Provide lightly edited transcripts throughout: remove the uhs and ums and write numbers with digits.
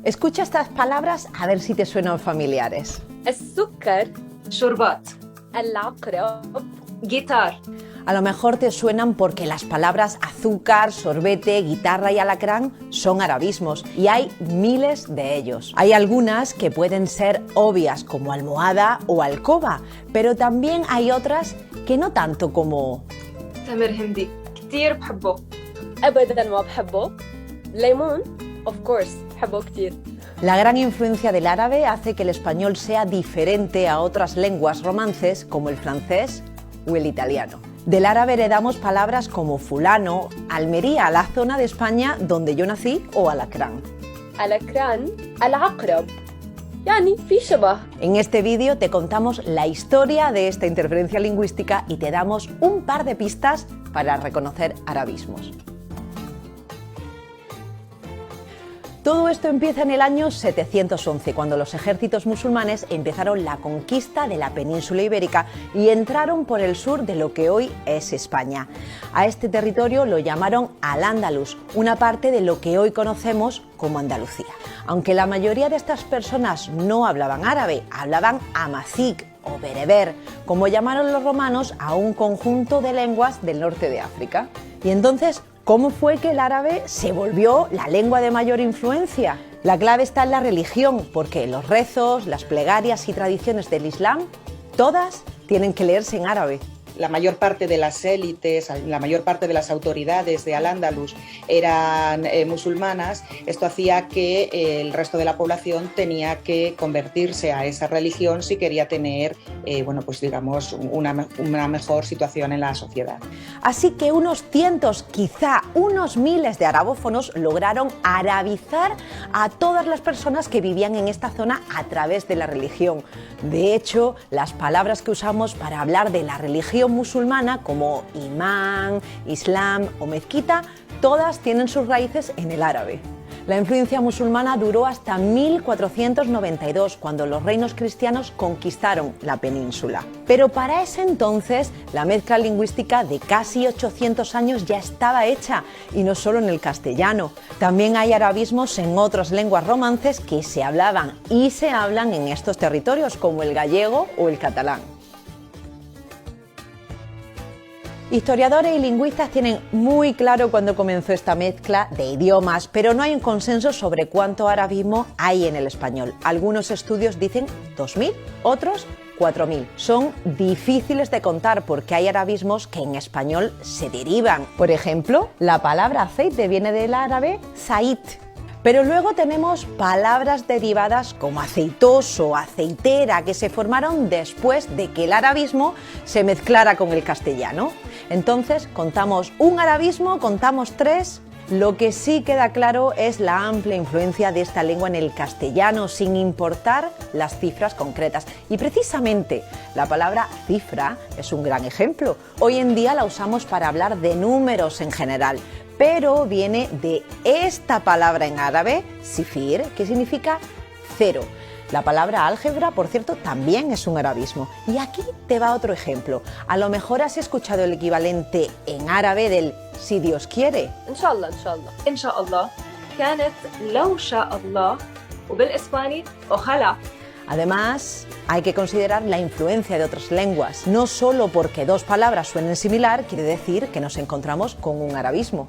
Escucha estas palabras a ver si te suenan familiares. السكر شوربات العقرب جيتار A lo mejor te suenan porque las palabras azúcar, sorbete, guitarra y alacrán son arabismos y hay miles de ellos. Hay algunas que pueden ser obvias como almohada o alcoba, pero también hay otras que no tanto como تمر هندي كتير بحبه أبداً ما بحبه ليمون of course بحبه كتير. La gran influencia del árabe hace que el español sea diferente a otras lenguas romances como el francés o el italiano. Del árabe heredamos palabras como fulano, Almería, la zona de España donde yo nací, o alacrán. الأكران العقرب يعني في شبه. En este vídeo te contamos la historia de esta interferencia lingüística y te damos un par de pistas para reconocer arabismos. Todo esto empieza en el año 711, cuando los ejércitos musulmanes empezaron la conquista de la península ibérica y entraron por el sur de lo que hoy es España. A este territorio lo llamaron Al-Ándalus, una parte de lo que hoy conocemos como Andalucía. Aunque la mayoría de estas personas no hablaban árabe, hablaban amazigh o bereber, como llamaron los romanos a un conjunto de lenguas del norte de África. Y entonces, ¿cómo fue que el árabe se volvió la lengua de mayor influencia? La clave está en la religión, porque los rezos, las plegarias y tradiciones del Islam, todas tienen que leerse en árabe. La mayor parte de las élites, la mayor parte de las autoridades de Al-Ándalus eran musulmanas. Esto hacía que el resto de la población tenía que convertirse a esa religión si quería tener, una mejor situación en la sociedad. Así que unos cientos, quizá unos miles de arabófonos lograron arabizar a todas las personas que vivían en esta zona a través de la religión. De hecho, las palabras que usamos para hablar de la religión musulmana, como imán, islam o mezquita, todas tienen sus raíces en el árabe. La influencia musulmana duró hasta 1492, cuando los reinos cristianos conquistaron la península. Pero para ese entonces, la mezcla lingüística de casi 800 años ya estaba hecha, y no solo en el castellano. También hay arabismos en otras lenguas romances que se hablaban y se hablan en estos territorios, como el gallego o el catalán. Historiadores y lingüistas tienen muy claro cuándo comenzó esta mezcla de idiomas, pero no hay un consenso sobre cuánto arabismo hay en el español. Algunos estudios dicen 2.000, otros 4.000. Son difíciles de contar porque hay arabismos que en español se derivan. Por ejemplo, la palabra aceite viene del árabe zait. Pero luego tenemos palabras derivadas como aceitoso, aceitera, que se formaron después de que el arabismo se mezclara con el castellano. Entonces, contamos un arabismo, contamos 3. Lo que sí queda claro es la amplia influencia de esta lengua en el castellano, sin importar las cifras concretas. Y precisamente la palabra cifra es un gran ejemplo. Hoy en día la usamos para hablar de números en general, pero viene de esta palabra en árabe, sifir, que significa cero. La palabra álgebra, por cierto, también es un arabismo. Y aquí te va otro ejemplo. A lo mejor has escuchado el equivalente en árabe del si Dios quiere. إن شاء الله إن شاء الله. إن شاء الله كانت لو شاء الله وبالإسباني ojalá. Además, hay que considerar la influencia de otras lenguas. No solo porque dos palabras suenen similar, quiere decir que nos encontramos con un arabismo.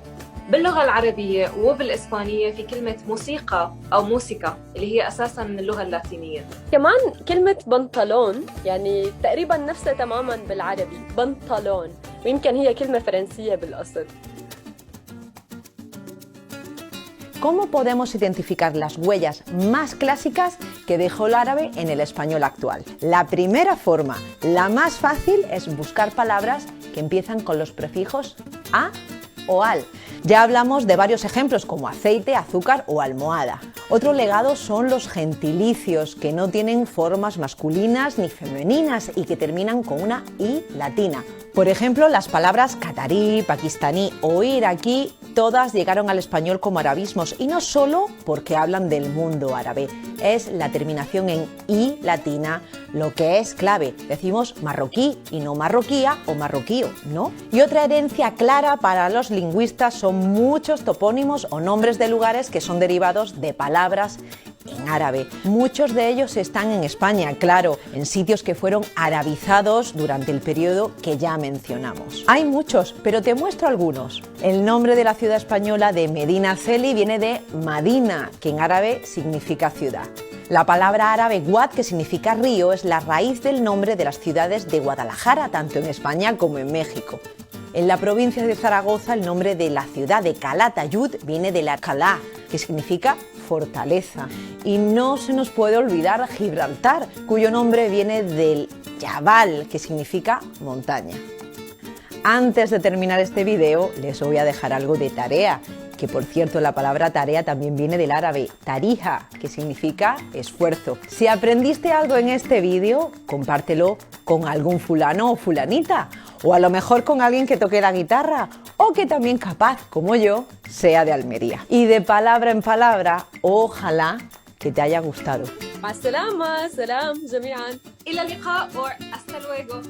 باللغة العربية وبالإسبانية في كلمة موسيقى أو موسيقى اللي هي أساساً من اللغة اللاتينية. كمان كلمة بنطلون يعني تقريباً نفسها تماماً بالعربي بنطلون، ويمكن هي كلمة فرنسية بالأصل. ¿Cómo podemos identificar las huellas más clásicas que dejó el árabe en el español actual? La primera forma, la más fácil, es buscar palabras que empiezan con los prefijos a o al. Ya hablamos de varios ejemplos como aceite, azúcar o almohada. Otro legado son los gentilicios, que no tienen formas masculinas ni femeninas y que terminan con una i latina. Por ejemplo, las palabras catarí, pakistaní o iraquí, todas llegaron al español como arabismos, y no solo porque hablan del mundo árabe. Es la terminación en i latina lo que es clave. Decimos marroquí y no marroquía o marroquío, ¿no? Y otra herencia clara para los lingüistas son muchos topónimos o nombres de lugares que son derivados de palabras en árabe. Muchos de ellos están en España, claro, en sitios que fueron arabizados durante el periodo que ya mencionamos. Hay muchos, pero te muestro algunos. El nombre de la ciudad española de Medina Celi viene de Madina, que en árabe significa ciudad. La palabra árabe Guad, que significa río, es la raíz del nombre de las ciudades de Guadalajara, tanto en España como en México. En la provincia de Zaragoza, el nombre de la ciudad de Calatayud viene de la Calá, que significa fortaleza. Y no se nos puede olvidar Gibraltar, cuyo nombre viene del Jabal, que significa montaña. Antes de terminar este video, les voy a dejar algo de tarea, que por cierto la palabra tarea también viene del árabe tarija, que significa esfuerzo. Si aprendiste algo en este vídeo, compártelo con algún fulano o fulanita, o a lo mejor con alguien que toque la guitarra, o que también capaz, como yo, sea de Almería. Y de palabra en palabra, ojalá que te haya gustado. مع السلامة. سلام جميعا. إلى اللقاء or hasta luego.